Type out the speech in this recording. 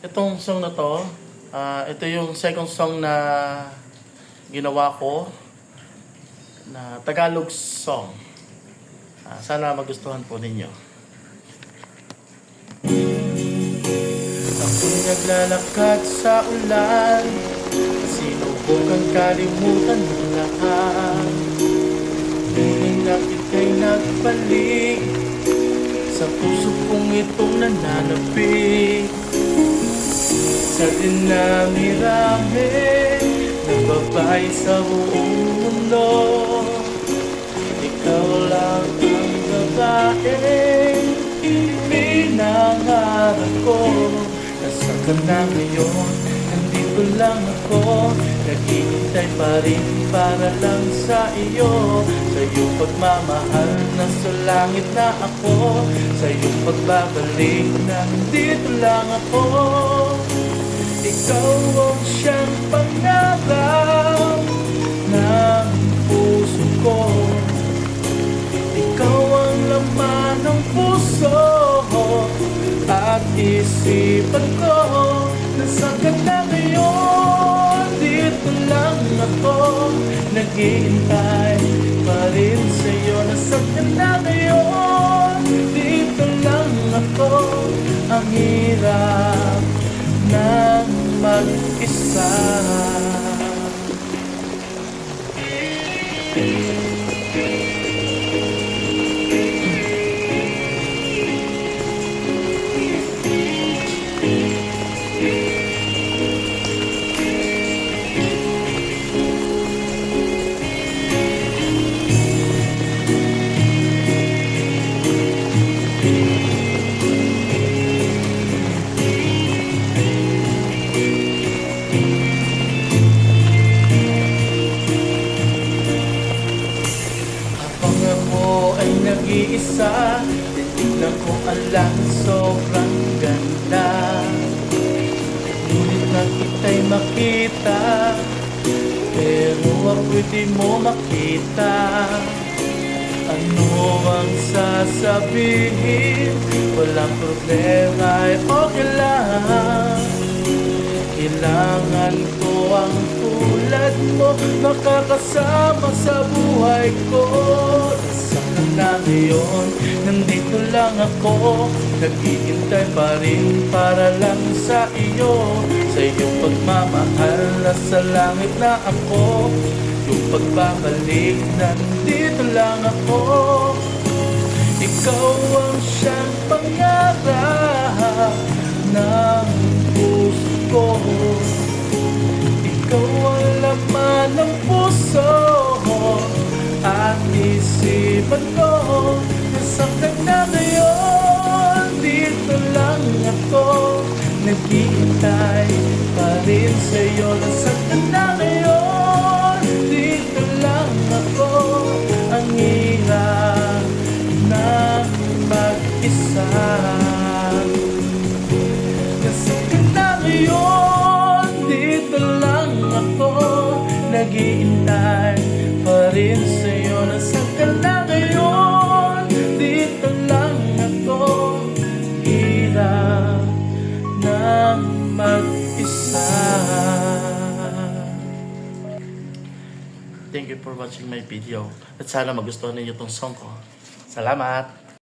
Itong song na to, ito yung second song na ginawa ko na Tagalog song. Sana magustuhan po ninyo. Ako'y naglalakad sa ulan, sinubukan kalimutan mo lahat. Ngunit na ika'y nagbalik sa puso kong itong nananapik. Sa dinami-rami ng babae sa buong mundo, ikaw lang ang babaeng pinangarap ko. Nasaan ka na ngayon? Nandito lang ako, naghihintay pa rin para lang sa iyo. Sa iyong pagmamahal, nasa langit na ako. Sa iyong pagbabalik, nandito lang ako. Ikaw ang siyang pangarap ng puso ko. Ikaw ang laman ng puso at isipan ko. Nasaan ka na ngayon? Dito lang ako, naghihintay pa rin sa'yo. Nasaan ka na ngayon? Dito lang ako, ang hirap ng mag-isa. Nag-iisa, titignan ko ang langit, sobrang ganda. Ngunit na kita'y makita, pero ako'y di mo makita. Ano ang sasabihin? Walang problema, ay okay lang. Kailangan ko ang tulad mo, makakasama sa buhay ko. Na ngayon, nandito lang ako, naghihintay pa rin para lang sa iyo. Sa iyong pagmamahal, nasa langit na ako. Yung pagbabalik, nandito lang ako. Ikaw ang siyang pangarap ng puso ko. Ikaw ang laman ng puso at isipan ko. Nasaan ka na ngayon? Dito lang ako, naghihintay pa rin sa'yo. Nasaan ka na ngayon? Dito lang ako, ang hirap na mag-isa. Nasaan ka na ngayon? Dito lang ako, naghihintay pa rin sa'yo. Nasaan ka na ngayon? Dito lang ako, hirap ng mag-isa. Thank you for watching my video. At sana magustuhan ninyo itong song ko. Salamat!